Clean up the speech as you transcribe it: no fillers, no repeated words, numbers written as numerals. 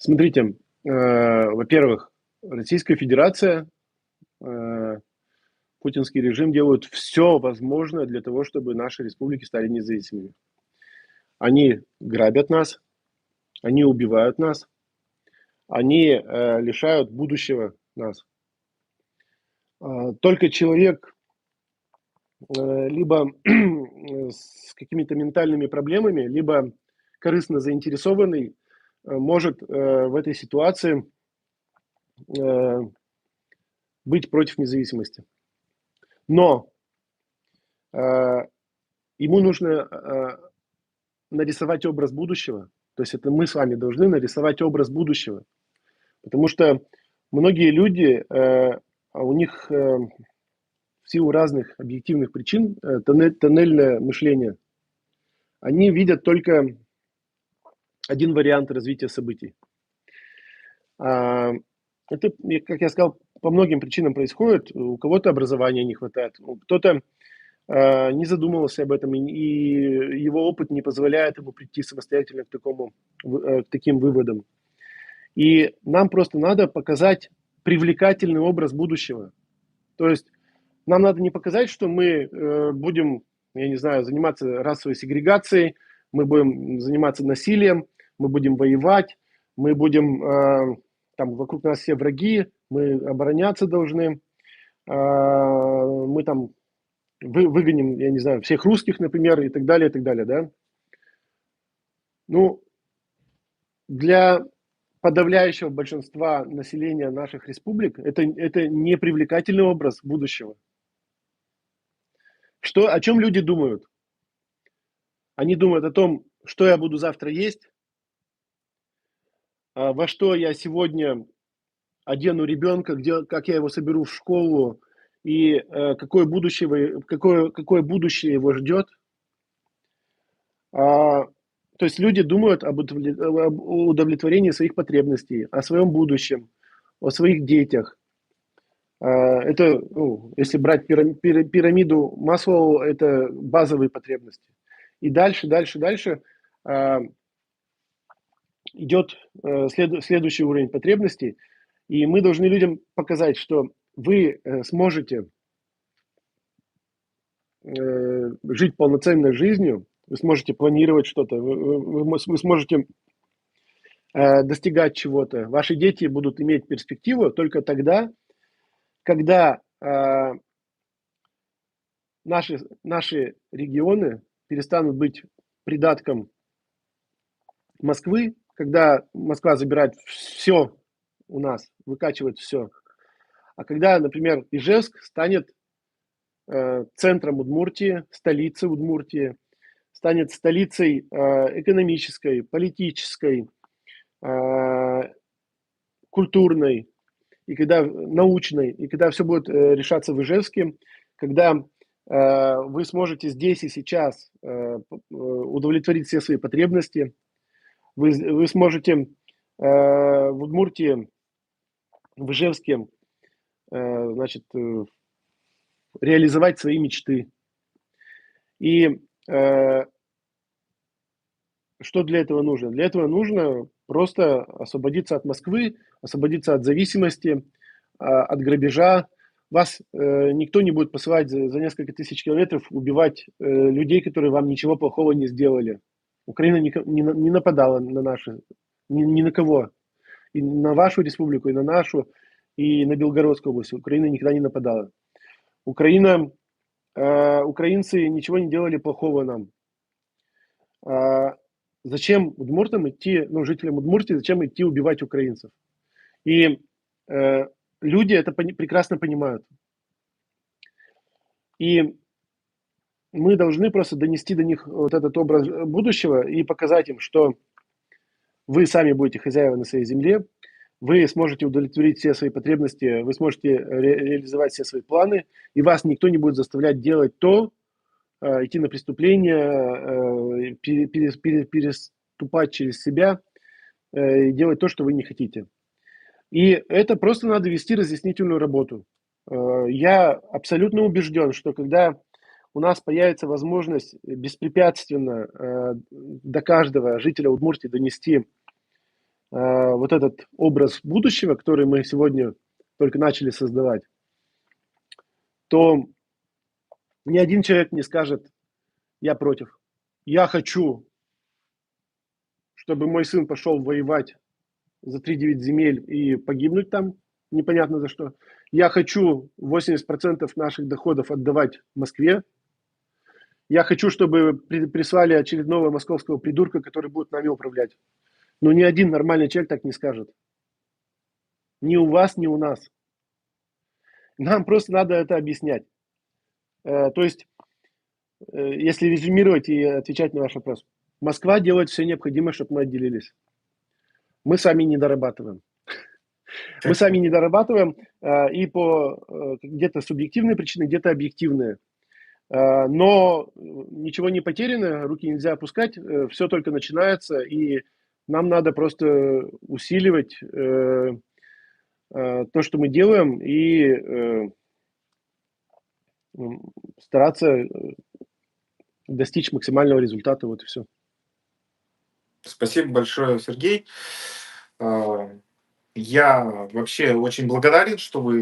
Смотрите, во-первых, Российская Федерация, э, путинский режим делают все возможное для того, чтобы наши республики стали независимыми. Они грабят нас, они убивают нас, они лишают будущего нас. Только человек либо с какими-то ментальными проблемами, либо корыстно заинтересованный может в этой ситуации э, быть против независимости. Но э, ему нужно нарисовать образ будущего. То есть это мы с вами должны нарисовать образ будущего. Потому что многие люди, у них в силу разных объективных причин тоннельное мышление. Они видят только один вариант развития событий. Это, как я сказал, по многим причинам происходит. У кого-то образования не хватает, кто-то не задумывался об этом, и его опыт не позволяет ему прийти самостоятельно к таким выводам. И нам просто надо показать привлекательный образ будущего. То есть нам надо не показать, что мы будем, я не знаю, заниматься расовой сегрегацией, мы будем заниматься насилием, мы будем воевать, мы будем, там вокруг нас все враги, мы обороняться должны, мы там выгоним, я не знаю, всех русских, например, и так далее, да. Ну, для подавляющего большинства населения наших республик это не привлекательный образ будущего. О чем люди думают? Они думают о том, что я буду завтра есть, во что я сегодня одену ребенка, как я его соберу в школу, и какое будущее его ждет. То есть люди думают об удовлетворении своих потребностей, о своем будущем, о своих детях. Это, если брать пирамиду Маслоу, это базовые потребности. И дальше идет следующий уровень потребностей. И мы должны людям показать, что вы сможете жить полноценной жизнью, вы сможете планировать что-то, вы сможете достигать чего-то. Ваши дети будут иметь перспективу только тогда, когда наши регионы перестанут быть придатком Москвы, когда Москва забирает все у нас, выкачивает все. А когда, например, Ижевск станет центром Удмуртии, столицей Удмуртии, станет столицей экономической, политической, культурной, и когда научной, и когда все будет решаться в Ижевске, когда вы сможете здесь и сейчас удовлетворить все свои потребности, вы сможете в Удмуртии, в Ижевске, значит, реализовать свои мечты. И что для этого нужно? Для этого нужно просто освободиться от Москвы, освободиться от зависимости, от грабежа. Вас никто не будет посылать за несколько тысяч километров убивать людей, которые вам ничего плохого не сделали. Украина не нападала на наши, ни на кого. И на вашу республику, и на нашу, и на Белгородскую область. Украина никогда не нападала. Украинцы ничего не делали плохого нам. Зачем удмуртам идти, жителям Удмуртии, зачем идти убивать украинцев? И люди это прекрасно понимают. И мы должны просто донести до них вот этот образ будущего и показать им, что вы сами будете хозяева на своей земле, вы сможете удовлетворить все свои потребности, вы сможете реализовать все свои планы, и вас никто не будет заставлять делать то, идти на преступление, переступать через себя и делать то, что вы не хотите. И это просто надо вести разъяснительную работу. Я абсолютно убежден, что когда у нас появится возможность беспрепятственно до каждого жителя Удмуртии донести вот этот образ будущего, который мы сегодня только начали создавать, то ни один человек не скажет: "Я против". Я хочу, чтобы мой сын пошел воевать за 3-9 земель и погибнуть там, непонятно за что. Я хочу 80% наших доходов отдавать Москве. Я хочу, чтобы прислали очередного московского придурка, который будет нами управлять. Но ни один нормальный человек так не скажет. Ни у вас, ни у нас. Нам просто надо это объяснять. То есть, если резюмировать и отвечать на ваш вопрос. Москва делает все необходимое, чтобы мы отделились. Мы сами не дорабатываем. Мы сами не дорабатываем и по где-то субъективные причины, где-то объективные. Но ничего не потеряно, руки нельзя опускать, все только начинается, и нам надо просто усиливать то, что мы делаем, и стараться достичь максимального результата. Вот и все. Спасибо большое, Сергей. Я вообще очень благодарен, что вы